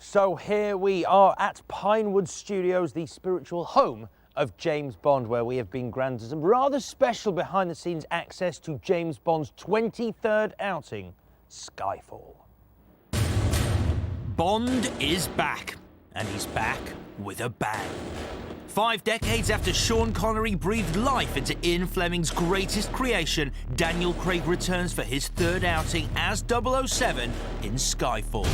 So here we are at Pinewood Studios, the spiritual home of James Bond, where we have been granted some rather special behind-the-scenes access to James Bond's 23rd outing, Skyfall. Bond is back, and he's back with a bang. 5 decades after Sean Connery breathed life into Ian Fleming's greatest creation, Daniel Craig returns for his 3rd outing as 007 in Skyfall.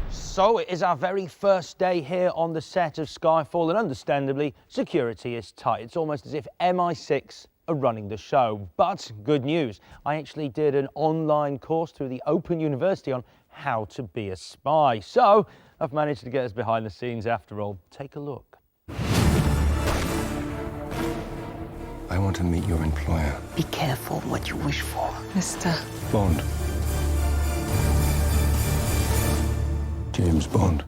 So it is our very first day here on the set of Skyfall, and understandably, security is tight. It's almost as if MI6 are running the show. But good news, I actually did an online course through the Open University on how to be a spy. So I've managed to get us behind the scenes after all. Take a look. I want to meet your employer. Be careful what you wish for. Mr. Bond. James Bond.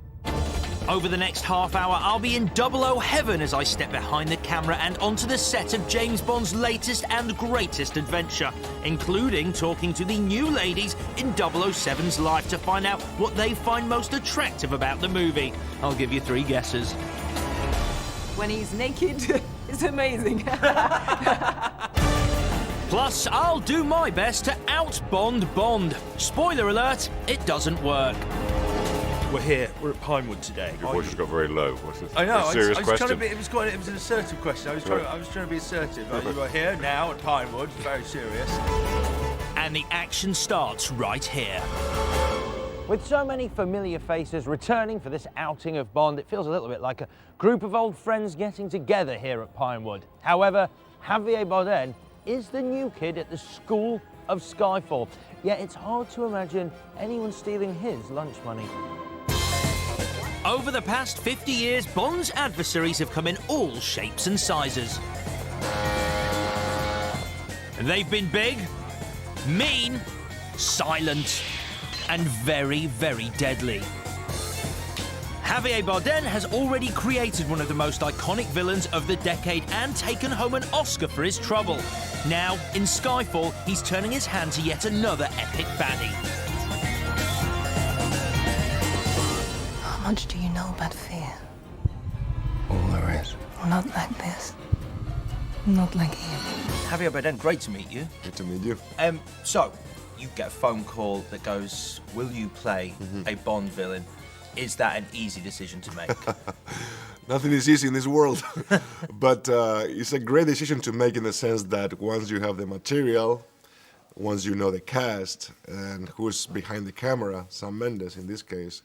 Over the next half hour, I'll be in 00 heaven as I step behind the camera and onto the set of James Bond's latest and greatest adventure, including talking to the new ladies in 007's life to find out what they find most attractive about the movie. I'll give you 3 guesses. When he's naked, it's amazing. Plus, I'll do my best to out-Bond Bond. Spoiler alert, it doesn't work. We're here. We're at Pinewood today. Your voice has got very low. What's this? I know. A serious I was question. trying to be, it was an assertive question. I was trying to be assertive. You are here now at Pinewood. Very serious. And the action starts right here. With so many familiar faces returning for this outing of Bond, it feels a little bit like a group of old friends getting together here at Pinewood. However, Javier Bardem is the new kid at the school of Skyfall. Yet it's hard to imagine anyone stealing his lunch money. Over the past 50 years, Bond's adversaries have come in all shapes and sizes. They've been big, mean, silent, and very, very deadly. Javier Bardem has already created one of the most iconic villains of the decade and taken home an Oscar for his trouble. Now, in Skyfall, he's turning his hand to yet another epic baddie. How much do you know about fear? All there is. Not like this. Not like him. Javier Bardem, great to meet you. Good to meet you. So, you get a phone call that goes, will you play a Bond villain? Is that an easy decision to make? Nothing is easy in this world, but it's a great decision to make in the sense that once you have the material, once you know the cast and who's behind the camera, Sam Mendes in this case,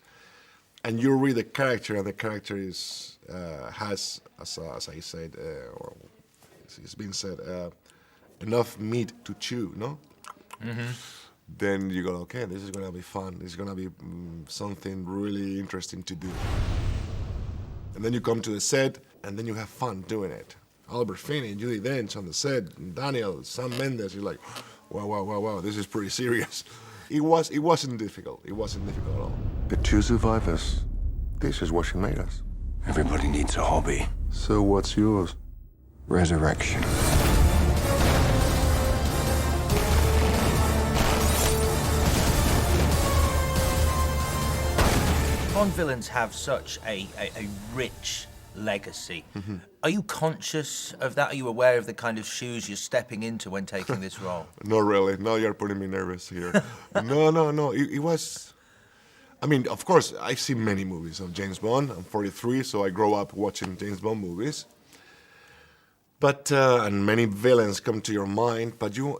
and you read the character, and the character is has, as I said, or it's been said, enough meat to chew, no? Then you go, okay, this is gonna be fun. This is gonna be something really interesting to do. And then you come to the set, and then you have fun doing it. Albert Finney, Judi Dench on the set, Daniel, Sam Mendes. You're like, wow, this is pretty serious. It wasn't difficult. It wasn't difficult at all. The 2 survivors. This is what she made us. Everybody needs a hobby. So what's yours? Resurrection. Bond villains have such a rich legacy. Are you conscious of that? Are you aware of the kind of shoes you're stepping into when taking this role? Not really. Now you're putting me nervous here. No. It was... I mean, of course, I've seen many movies of James Bond. I'm 43, so I grow up watching James Bond movies. But, and many villains come to your mind, but you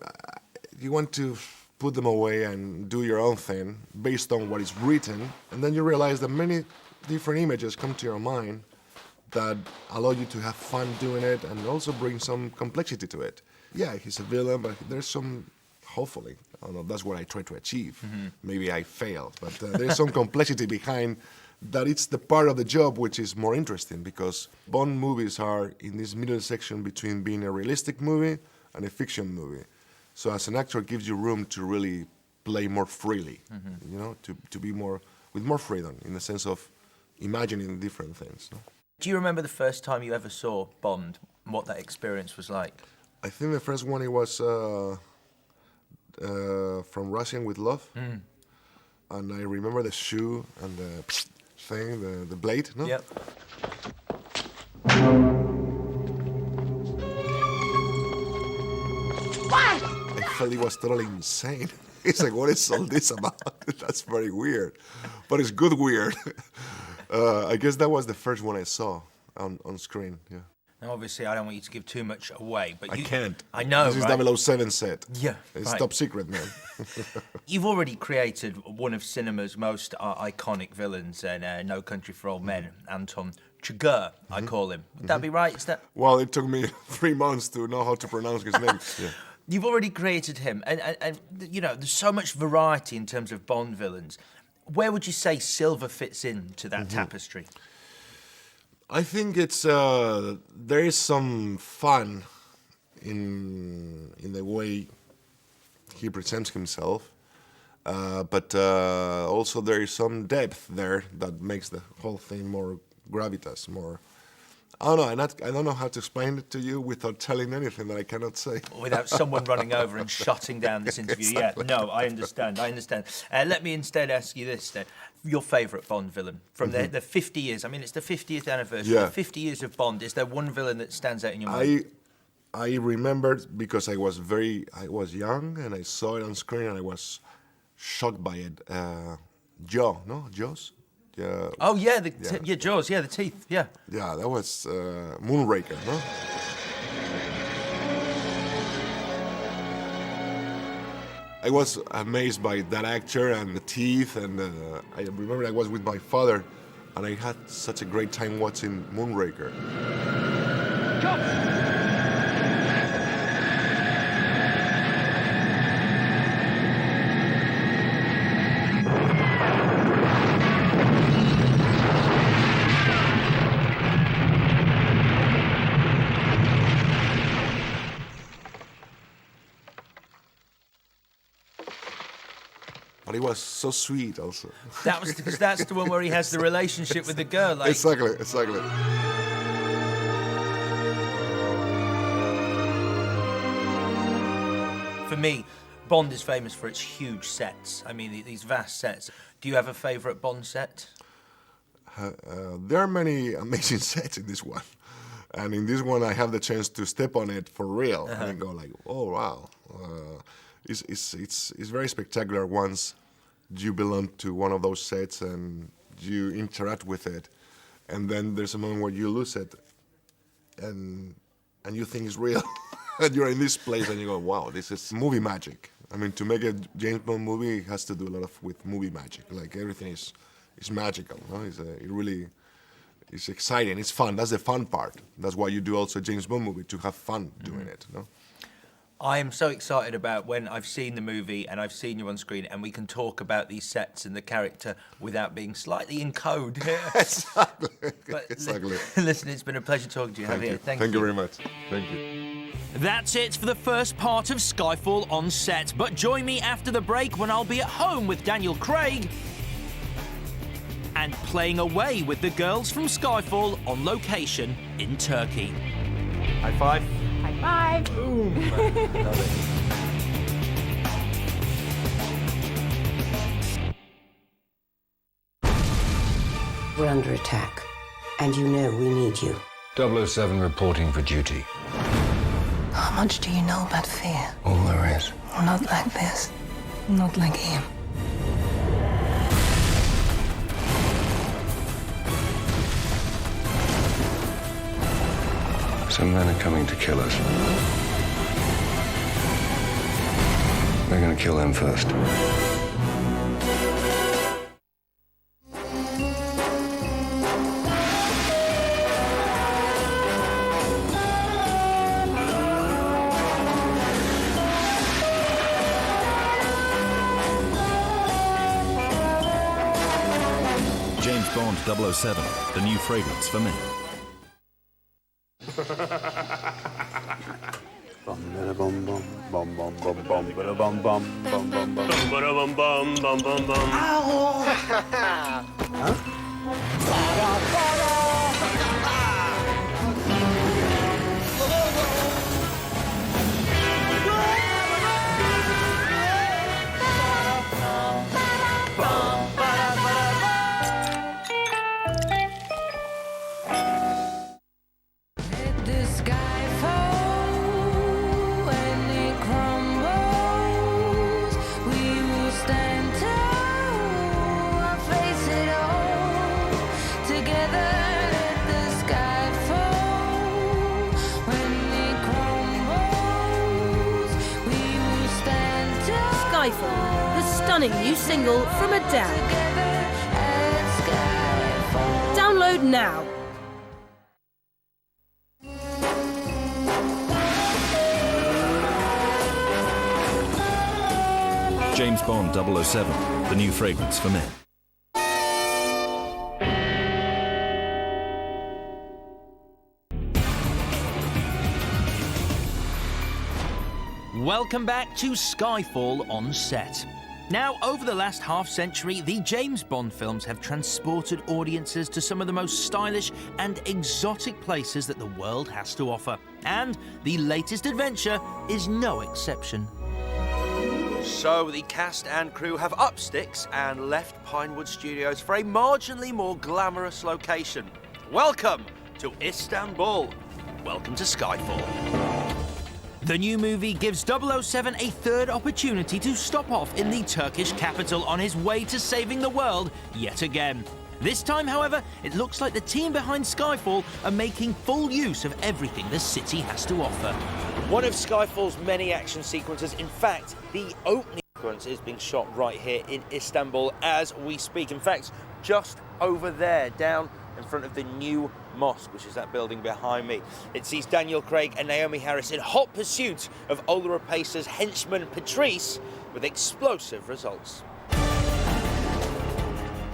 want to put them away and do your own thing based on what is written, and then you realize that many different images come to your mind that allow you to have fun doing it and also bring some complexity to it. Yeah, he's a villain, but there's some, hopefully, I don't know, that's what I try to achieve. Maybe I failed, but there's some complexity behind that. It's the part of the job which is more interesting, because Bond movies are in this middle section between being a realistic movie and a fiction movie. So as an actor, it gives you room to really play more freely, you know, to be more, with more freedom in the sense of imagining different things. No? Do you remember the first time you ever saw Bond, and what that experience was like? I think the first one, it was from Russian with Love. and I remember the shoe and the thing, the blade, no? Yep. I felt it was totally insane. It's like, what is all this about? That's very weird, but it's good weird. I guess that was the first one I saw on screen. Yeah. Now, obviously, I don't want you to give too much away, but I can't. I know, This right? is 007 set. Yeah, It's right. top secret, man. You've already created one of cinema's most iconic villains in No Country for Old Men, Anton Chigurh, I call him. Would that be right? Is that... Well, it took me 3 months to know how to pronounce his name. Yeah. You've already created him, and you know, there's so much variety in terms of Bond villains. Where would you say Silver fits into that tapestry? I think it's there is some fun in the way he presents himself, but also there is some depth there that makes the whole thing more gravitas, more. I don't know. I don't know how to explain it to you without telling anything that I cannot say. Without someone running over and shutting down this interview. Exactly. Yeah, no, I understand. Let me instead ask you this then. Your favourite Bond villain from the 50 years. I mean, it's the 50th anniversary. Yeah. The 50 years of Bond. Is there one villain that stands out in your mind? I remembered because I was young and I saw it on screen and I was shocked by it. Jaws? Yeah. Oh, yeah, Jaws, yeah, the teeth, yeah. Yeah, that was Moonraker, no? I was amazed by that actor and the teeth, and I remember I was with my father, and I had such a great time watching Moonraker. But it was so sweet also. That's the one where he has the relationship with the girl. Like, Exactly. for me, Bond is famous for its huge sets. I mean, these vast sets. Do you have a favourite Bond set? There are many amazing sets in this one. And in this one, I have the chance to step on it for real and go like, oh, wow. It's very spectacular once you belong to one of those sets and you interact with it. And then there's a moment where you lose it and you think it's real. And you're in this place and you go, wow, this is movie magic. I mean, to make a James Bond movie, it has to do a lot with movie magic. Like, everything is magical, no? It really is exciting. It's fun. That's the fun part. That's why you do also a James Bond movie, to have fun doing it, no? I am so excited about when I've seen the movie and I've seen you on screen and we can talk about these sets and the character without being slightly in code. Exactly. But Exactly. Listen, it's been a pleasure talking to you, Javier. Thank you very much. Thank you. That's it for the first part of Skyfall On Set, but join me after the break when I'll be at home with Daniel Craig and playing away with the girls from Skyfall on location in Turkey. High five. High five. Boom. Love it. We're under attack, and you know we need you. 007 reporting for duty. How much do you know about fear? All there is. Not like this. Not like him. Some men are coming to kill us. We're gonna kill them first. James Bond 007, the new fragrance for men. stunning new single from Adele. Download now. James Bond 007, the new fragrance for men. Welcome back to Skyfall On Set. Now, over the last half-century, the James Bond films have transported audiences to some of the most stylish and exotic places that the world has to offer. And the latest adventure is no exception. So, the cast and crew have upped sticks and left Pinewood Studios for a marginally more glamorous location. Welcome to Istanbul. Welcome to Skyfall. The new movie gives 007 a third opportunity to stop off in the Turkish capital on his way to saving the world yet again. This time, however, it looks like the team behind Skyfall are making full use of everything the city has to offer. One of Skyfall's many action sequences, in fact, the opening sequence is being shot right here in Istanbul as we speak. In fact, just over there, down in front of the new mosque, which is that building behind me. It sees Daniel Craig and Naomi Harris in hot pursuit of Ola Rapace's henchman Patrice with explosive results.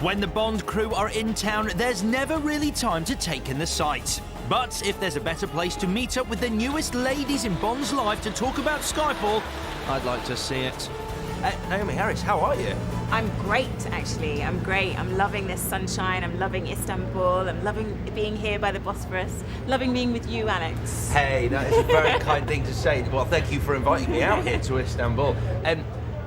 When the Bond crew are in town, there's never really time to take in the sights. But if there's a better place to meet up with the newest ladies in Bond's life to talk about Skyfall, I'd like to see it. Naomi Harris, how are you? I'm great, actually. I'm great. I'm loving this sunshine. I'm loving Istanbul. I'm loving being here by the Bosphorus. Loving being with you, Alex. Hey, that is a very kind thing to say. Well, thank you for inviting me out here to Istanbul.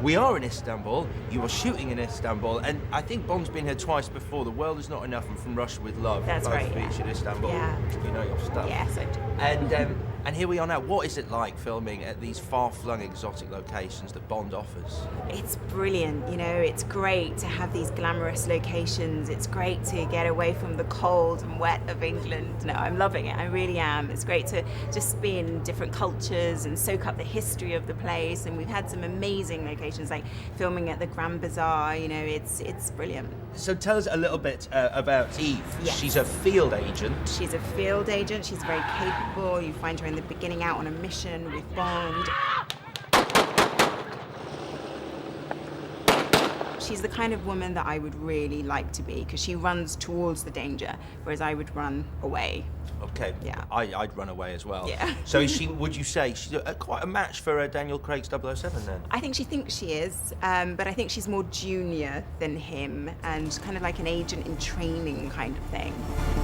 We are in Istanbul, you are shooting in Istanbul, and I think Bond's been here twice before. The World Is Not Enough and From Russia With Love. That's both right, featured Istanbul. Yeah. You know your stuff. Yes, I do. And here we are now. What is it like filming at these far-flung exotic locations that Bond offers? It's brilliant, you know, it's great to have these glamorous locations. It's great to get away from the cold and wet of England. No, I'm loving it, I really am. It's great to just be in different cultures and soak up the history of the place. And we've had some amazing locations, like filming at the Grand Bazaar, you know, it's brilliant. So tell us a little bit about Eve. Yes. She's a field agent. She's a field agent, she's very capable. You find her in the beginning out on a mission with Bond. She's the kind of woman that I would really like to be, because she runs towards the danger, whereas I would run away. Okay. Yeah. I'd run away as well. Yeah. So is she, would you say she's quite a match for Daniel Craig's 007 then? I think she thinks she is, but I think she's more junior than him and kind of like an agent in training kind of thing.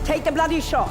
Take the bloody shot!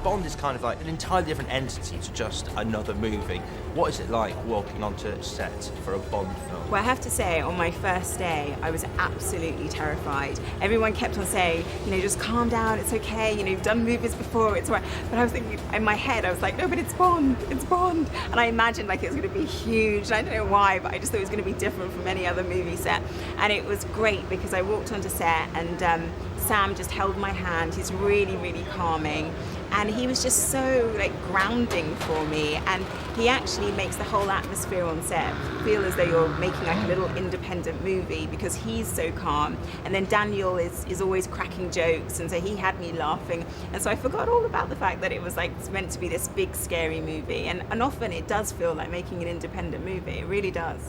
Bond is kind of like an entirely different entity to just another movie. What is it like walking onto set for a Bond film? Well, I have to say, on my first day, I was absolutely terrified. Everyone kept on saying, you know, just calm down, it's okay, you know, you've done movies before, it's all right. But I was thinking, in my head, I was like, no, but it's Bond, it's Bond. And I imagined like it was going to be huge, and I don't know why, but I just thought it was going to be different from any other movie set. And it was great because I walked onto set and Sam just held my hand. He's really, really calming. And he was just so like grounding for me, and he actually makes the whole atmosphere on set feel as though you're making like a little independent movie because he's so calm. And then Daniel is always cracking jokes, and so he had me laughing, and so I forgot all about the fact that it was like meant to be this big scary movie, and often it does feel like making an independent movie. It really does.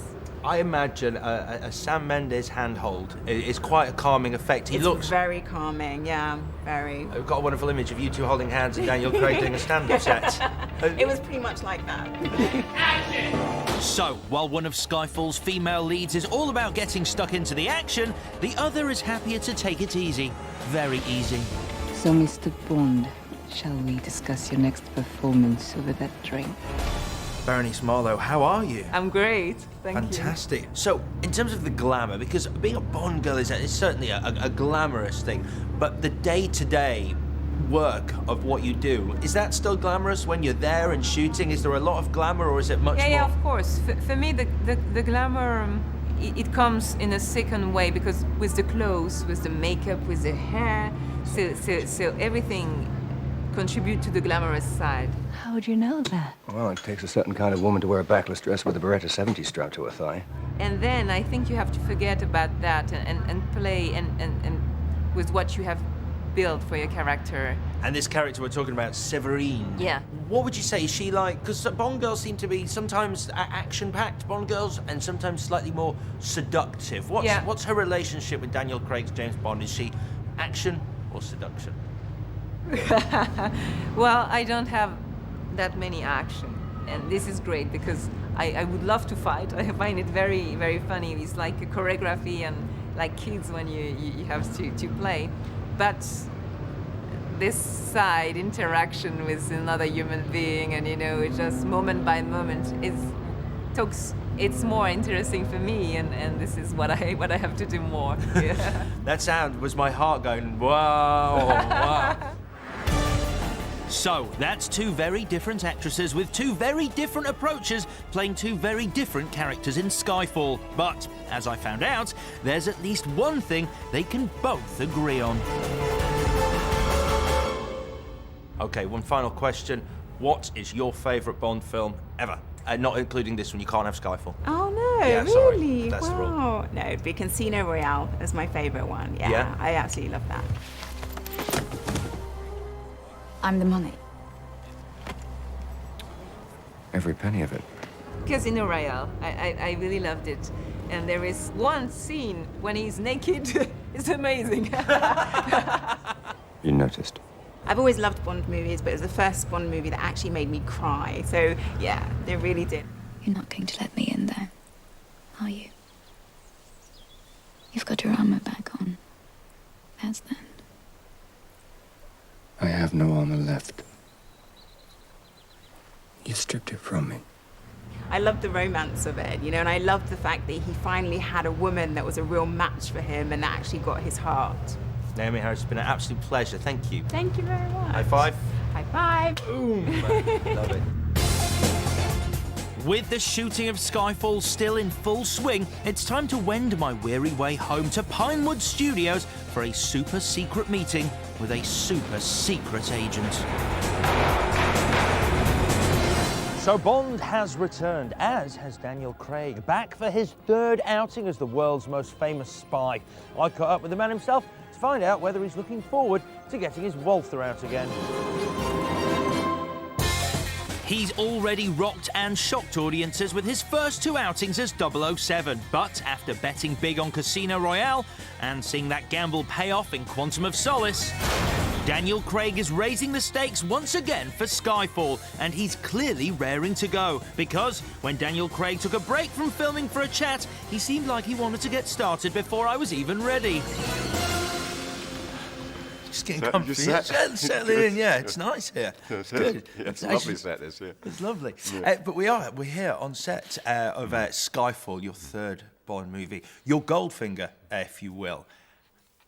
I imagine a Sam Mendes handhold is quite a calming effect. He looks very calming, yeah, very. I've got a wonderful image of you two holding hands and Daniel Craig doing a stand-up set. It was pretty much like that. So, while one of Skyfall's female leads is all about getting stuck into the action, the other is happier to take it easy. Very easy. So, Mr. Bond, shall we discuss your next performance over that drink? Berenice Marlowe, how are you? I'm great, thank you. Fantastic. So, in terms of the glamour, because being a Bond girl is certainly a glamorous thing, but the day-to-day work of what you do, is that still glamorous when you're there and shooting? Is there a lot of glamour, or is it much more? Yeah, of course. For me, the glamour, it comes in a second way, because with the clothes, with the makeup, with the hair, so everything contribute to the glamorous side. How would you know that? Well, it takes a certain kind of woman to wear a backless dress with a Beretta 70 strapped to her thigh. And then I think you have to forget about that and play and with what you have built for your character. And this character we're talking about, Severine. Yeah. What would you say? Is she like... Because Bond girls seem to be sometimes action-packed Bond girls and sometimes slightly more seductive. What's her relationship with Daniel Craig's James Bond? Is she action or seduction? Well, I don't have that many action. And this is great because I would love to fight. I find it very, very funny. It's like a choreography and like kids when you have to play. But this side interaction with another human being and, it's just moment by moment, it's more interesting for me, and this is what I have to do more. Yeah. That sound was my heart going, wow, wow. So, that's two very different actresses with two very different approaches playing two very different characters in Skyfall. But, as I found out, there's at least one thing they can both agree on. Okay, one final question. What is your favourite Bond film ever? Not including this one, you can't have Skyfall. Oh no, yeah, really? Sorry, that's the rule. Wow. No, it'd be Casino Royale is my favourite one. Yeah, I absolutely love that. I'm the money. Every penny of it. Casino Royale, I really loved it. And there is one scene when he's naked. It's amazing. You noticed. I've always loved Bond movies, but it was the first Bond movie that actually made me cry. So, yeah, they really did. You're not going to let me in there, are you? You've got your armor back on. How's that? I have no armor left. You stripped it from me. I loved the romance of it, and I loved the fact that he finally had a woman that was a real match for him and that actually got his heart. Naomi Harris, it's been an absolute pleasure. Thank you. Thank you very much. High five. High five. Boom. Love it. With the shooting of Skyfall still in full swing, it's time to wend my weary way home to Pinewood Studios for a super secret meeting with a super secret agent. So Bond has returned, as has Daniel Craig, back for his third outing as the world's most famous spy. I caught up with the man himself to find out whether he's looking forward to getting his Walther out again. He's already rocked and shocked audiences with his first two outings as 007, but after betting big on Casino Royale and seeing that gamble pay off in Quantum of Solace, Daniel Craig is raising the stakes once again for Skyfall, and he's clearly raring to go, because when Daniel Craig took a break from filming for a chat, he seemed like he wanted to get started before I was even ready. Just getting comfy. Settling in, yeah, it's nice here. It's good. Yeah, it's a lovely set, this, yeah. It's lovely. Yeah. But we're here on set of Skyfall, your third Bond movie, your Goldfinger, if you will.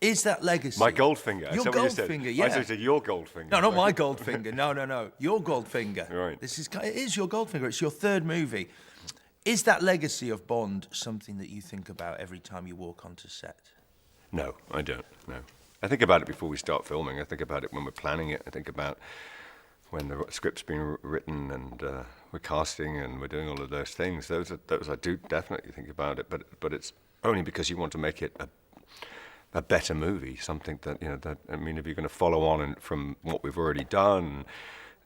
Is that legacy? My Goldfinger. Your Goldfinger, yeah. I said your Goldfinger. No, not my Goldfinger. No. Your Goldfinger. Right. It is your Goldfinger. It's your third movie. Is that legacy of Bond something that you think about every time you walk onto set? No, I don't. No. I think about it before we start filming. I think about it when we're planning it. I think about when the script's being written and we're casting and we're doing all of those things. Those I do definitely think about it. But it's only because you want to make it a better movie, something that, if you're going to follow on from what we've already done,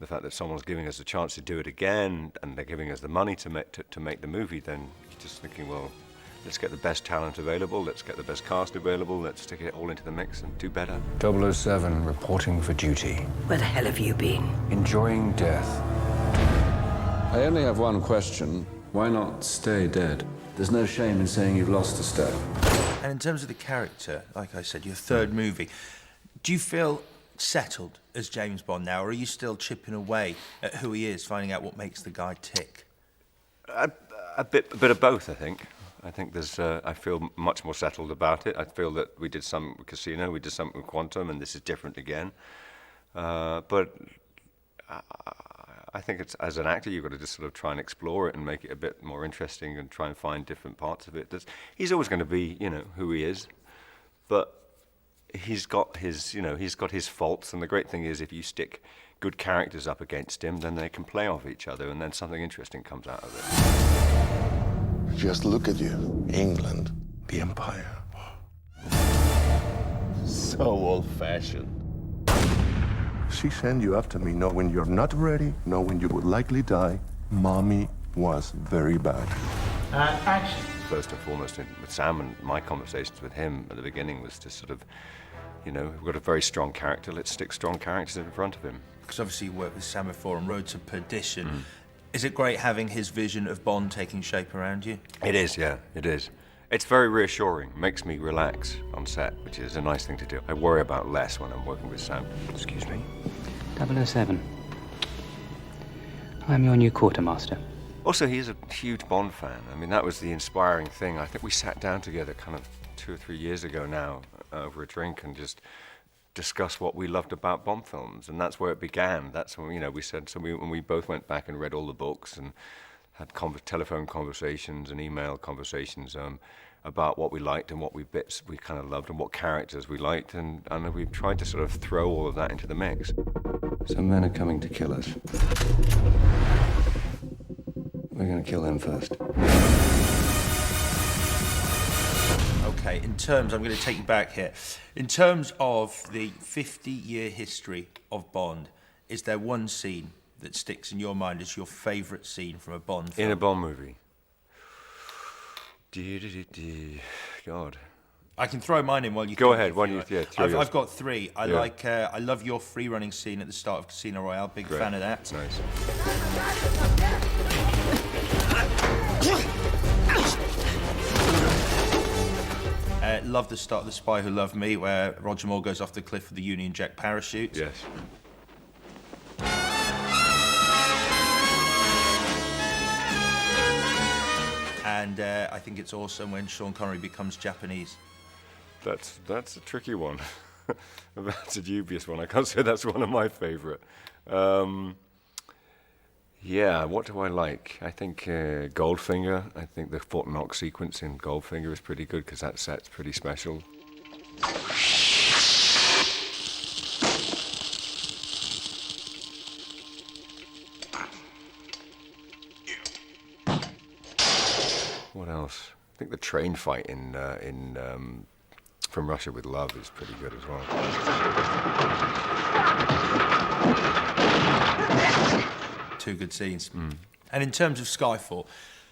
the fact that someone's giving us a chance to do it again and they're giving us the money to make the movie, then you're just thinking, well, let's get the best talent available, let's get the best cast available, let's stick it all into the mix and do better. 007, reporting for duty. Where the hell have you been? Enjoying death. I only have one question. Why not stay dead? There's no shame in saying you've lost a step. And in terms of the character, like I said, your third movie, do you feel settled as James Bond now, or are you still chipping away at who he is, finding out what makes the guy tick? A bit of both, I think. I think I feel much more settled about it. I feel that we did some with Casino, we did something with Quantum, and this is different again. But I think it's, as an actor, you've got to just sort of try and explore it and make it a bit more interesting and try and find different parts of it. He's always going to be, who he is, but he's got his faults. And the great thing is, if you stick good characters up against him, then they can play off each other, and then something interesting comes out of it. Just look at you. England, the Empire. So old-fashioned. She sent you after me knowing you're not ready, knowing you would likely die. Mommy was very bad. Action. First and foremost, with Sam and my conversations with him at the beginning was to sort of, you know, we've got a very strong character, let's stick strong characters in front of him. Because obviously you worked with Sam before on Road to Perdition. Is it great having his vision of Bond taking shape around you? It is, yeah, it is. It's very reassuring, makes me relax on set, which is a nice thing to do. I worry about less when I'm working with Sam. Excuse me. 007. I'm your new quartermaster. Also, he's a huge Bond fan. I mean, that was the inspiring thing. I think we sat down together kind of 2 or 3 years ago now over a drink and just discussed what we loved about Bond films, and that's where it began. That's when, you know, we said, so when we both went back and read all the books and had telephone conversations and email conversations about what we liked and what bits we kind of loved and what characters we liked, and we've tried to sort of throw all of that into the mix. Some men are coming to kill us. We're going to kill them first. Okay, in terms, I'm going to take you back here. In terms of the 50-year history of Bond, is there one scene that sticks in your mind as your favourite scene from a Bond film? In a Bond movie? God. I can throw mine in while you go ahead. Why don't you? Yeah, I've got 3. I like. I love your free-running scene at the start of Casino Royale. Big Great. fan of that. Nice. Love the start of The Spy Who Loved Me, where Roger Moore goes off the cliff with the Union Jack parachute. Yes. And I think it's awesome when Sean Connery becomes Japanese. That's a tricky one. That's a dubious one. I can't say that's one of my favourite. Yeah, what do I like? I think Goldfinger. I think the Fort Knox sequence in Goldfinger is pretty good because that set's pretty special. What else? I think the train fight in From Russia with Love is pretty good as well. Two good scenes. And in terms of Skyfall,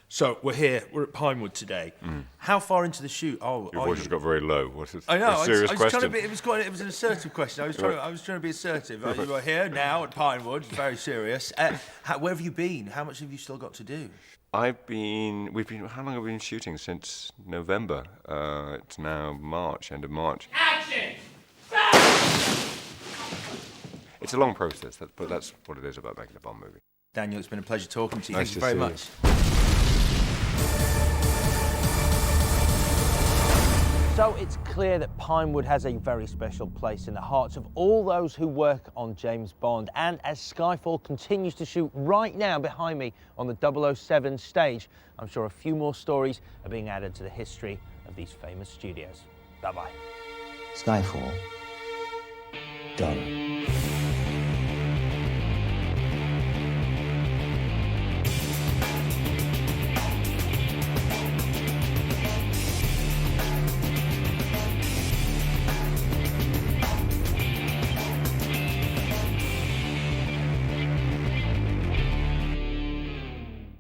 so we're at Pinewood today. How far into the shoot? Your voice has got very low. What's it? I know. A serious question. It was an assertive question. I was trying to be assertive. You are here now at Pinewood. Very serious. Where have you been? How much have you still got to do? How long have we been shooting? Since November. It's now March, end of March. Action! It's a long process, but that's what it is about making a Bond movie. Daniel, it's been a pleasure talking to you. Nice Thank you very much. So it's clear that Pinewood has a very special place in the hearts of all those who work on James Bond. And as Skyfall continues to shoot right now behind me on the 007 stage, I'm sure a few more stories are being added to the history of these famous studios. Bye-bye. Skyfall. Done.